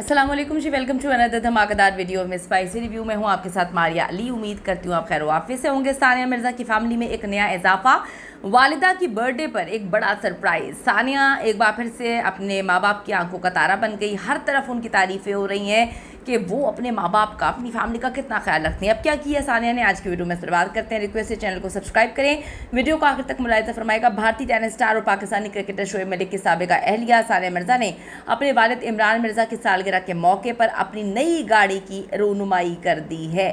अस्सलाम वालेकुम जी, welcome to another धमाकेदार वीडियो में स्पाइसी रिव्यू में हूँ आपके साथ मारिया अली। उम्मीद करती हूँ आप खैर वाफिस से होंगे। सानिया मिर्ज़ा की फैमिली में एक नया इजाफा, वालिदा की बर्थडे पर एक बड़ा सरप्राइज़। सानिया एक बार फिर से अपने माँ बाप की आंखों का तारा बन गई। हर तरफ उनकी तारीफ़ें हो रही हैं कि वो अपने माँ बाप का, अपनी फैमिली का कितना ख्याल रखती हैं। अब क्या किया सानिया ने, आज की वीडियो में इस पर बात करते हैं। रिक्वेस्ट है चैनल को सब्सक्राइब करें, वीडियो को आखिर तक मुलाहिजा फरमाएगा। भारतीय टेनिस स्टार और पाकिस्तानी क्रिकेटर शोएब मलिक की साबिका अहलिया सानिया मिर्ज़ा ने अपने वालिद इमरान मिर्ज़ा की सालगिरह के मौके पर अपनी नई गाड़ी की रोनुमाई कर दी है।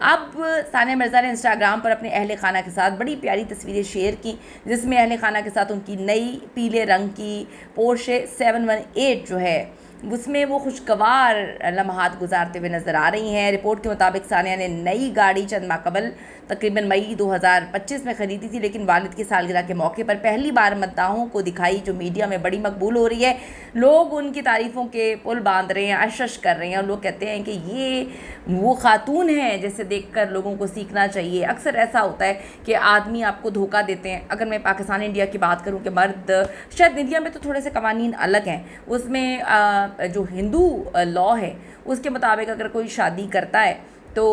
अब सानिया मिर्ज़ा ने इंस्टाग्राम पर अपने अहले खाना के साथ बड़ी प्यारी तस्वीरें शेयर की, जिसमें अहले खाना के साथ उनकी नई पीले रंग की पोर्शे 718 जो है उसमें वो खुशगवार लम्हात गुजारते हुए नज़र आ रही हैं। रिपोर्ट के मुताबिक सानिया ने नई गाड़ी चंद माह कबल तकरीबन मई 2025 में ख़रीदी थी, लेकिन वालिद की सालगिरह के मौके पर पहली बार मद्दाहों को दिखाई, जो मीडिया में बड़ी मकबूल हो रही है। लोग उनकी तारीफ़ों के पुल बांध रहे हैं, अशश कर रहे हैं, और लोग कहते हैं कि ये वो खातून हैं जिसे देखकर लोगों को सीखना चाहिए। अक्सर ऐसा होता है कि आदमी आपको धोखा देते हैं। अगर मैं पाकिस्तान इंडिया की बात करूँ कि मर्द, शायद इंडिया में तो थोड़े से कवानीन अलग हैं, उसमें जो हिंदू लॉ है उसके मुताबिक अगर कोई शादी करता है तो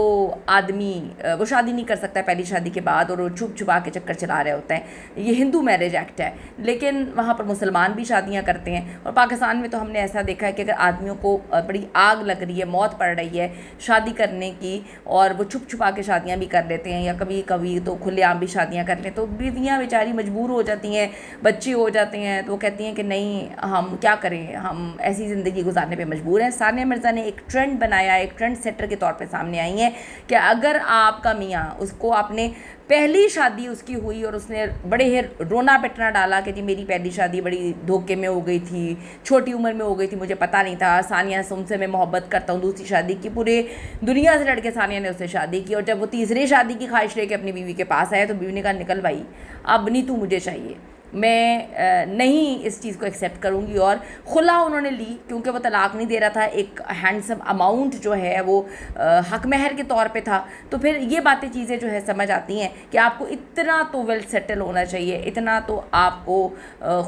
आदमी वो शादी नहीं कर सकता है पहली शादी के बाद, और वो छुप छुपा के चक्कर चला रहे होते हैं। ये हिंदू मैरिज एक्ट है, लेकिन वहाँ पर मुसलमान भी शादियाँ करते हैं। और पाकिस्तान में तो हमने ऐसा देखा है कि अगर आदमियों को बड़ी आग लग रही है, मौत पड़ रही है शादी करने की, और वो छुप छुपा के शादियाँ भी कर लेते हैं, या कभी कभी तो खुलेआम भी शादियाँ कर लें, तो बीवियाँ बेचारी मजबूर हो जाती हैं, बच्चे हो जाते हैं, तो वो कहती हैं कि नहीं, हम क्या करें, हम ऐसी ज़िंदगी गुजारने पर मजबूर हैं। सानिया मिर्ज़ा ने एक ट्रेंड बनाया, एक ट्रेंड सेटर के तौर पर सामने आई है कि अगर आपका मियाँ, उसको आपने पहली शादी उसकी हुई और उसने बड़े ही रोना पिटना डाला कि जी मेरी पहली शादी बड़ी धोखे में हो गई थी, छोटी उम्र में हो गई थी, मुझे पता नहीं था, सानिया से उनसे मैं मोहब्बत करता हूँ, दूसरी शादी की, पूरे दुनिया से लड़के सानिया ने उससे शादी की, और जब वो तीसरी शादी की ख्वाहिश लेके अपनी बीवी के पास आया तो बीवी ने कहा निकल भाई, अब नहीं तू मुझे चाहिए, मैं नहीं इस चीज़ को एक्सेप्ट करूँगी। और खुला उन्होंने ली, क्योंकि वो तलाक नहीं दे रहा था, एक हैंडसम अमाउंट जो है वो हक महर के तौर पे था। तो फिर ये बातें चीज़ें जो है समझ आती हैं कि आपको इतना तो वेल सेटल होना चाहिए, इतना तो आपको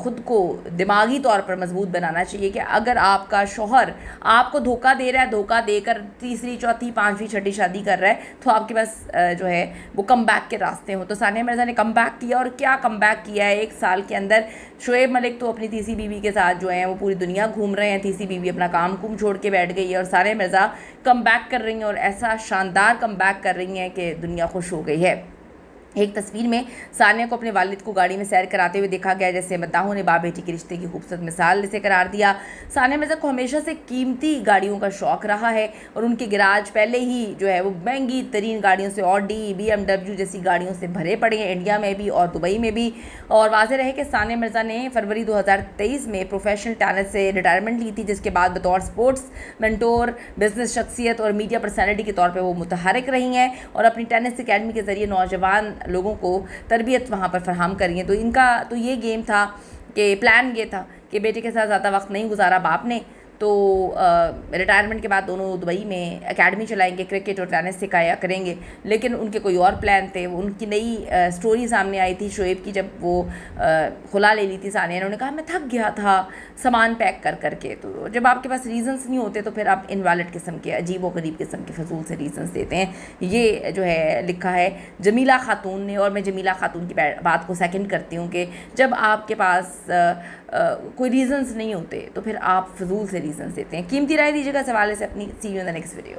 ख़ुद को दिमागी तौर पर मजबूत बनाना चाहिए कि अगर आपका शौहर आपको धोखा दे रहा है, धोखा देकर तीसरी चौथी पाँचवीं छठी शादी कर रहा है, तो आपके पास जो है वो कम बैक के रास्ते हों। तो सानिया मिर्ज़ा ने कम बैक किया, और क्या कम बैक किया है। एक साल के अंदर शोएब मलिक तो अपनी तीसरी बीवी के साथ जो है वो पूरी दुनिया घूम रहे हैं, तीसरी बीवी अपना काम कुम छोड़ के बैठ गई है, और सानिया मिर्ज़ा कम बैक कर रही हैं, और ऐसा शानदार कम बैक कर रही हैं कि दुनिया खुश हो गई है। एक तस्वीर में सानिया को अपने वालिद को गाड़ी में सैर कराते हुए देखा गया, जैसे मद्दाहों ने बाप बेटी के रिश्ते की खूबसूरत मिसाल इसे करार दिया। सानिया मिर्ज़ा को हमेशा से कीमती गाड़ियों का शौक़ रहा है, और उनके गैराज पहले ही जो है वो महंगी तरीन गाड़ियों से, ऑडी, BMW जैसी गाड़ियों से भरे पड़े हैं, इंडिया में भी और दुबई में भी। और वाज़ेह रहे कि सानिया मिर्ज़ा ने फरवरी 2023 में प्रोफेशनल टेनिस से रिटायरमेंट ली थी, जिसके बाद बतौर स्पोर्ट्स मेंटोर, बिजनेस शख्सियत और मीडिया पर्सनैलिटी के तौर पर वो मुतहरिक रही हैं, और अपनी टेनिस अकेडमी के ज़रिए नौजवान लोगों को तरबियत वहाँ पर फराहम करी है। तो इनका तो ये गेम था कि प्लान ये था कि बेटे के साथ ज़्यादा वक्त नहीं गुजारा बाप ने, तो रिटायरमेंट के बाद दोनों दुबई में एकेडमी चलाएंगे, क्रिकेट और टेनिस सिखाया करेंगे। लेकिन उनके कोई और प्लान थे। उनकी नई स्टोरी सामने आई थी शोएब की, जब वो खुला ले ली थी सानिया, उन्होंने कहा मैं थक गया था सामान पैक कर करके। तो जब आपके पास रीज़न्स नहीं होते तो फिर आप इनवैलिड किस्म के, अजीब व गरीब किस्म के फजूल से रीज़न्स देते हैं। ये जो है लिखा है जमीला खातून ने, और मैं जमीला खातून की बात को सेकंड करती हूँ कि जब आपके पास कोई रीज़न्स नहीं होते तो फिर आप फजूल से रीज़न्स देते हैं। कीमती राय दीजिएगा, सवाल से अपनी। See you in the next video.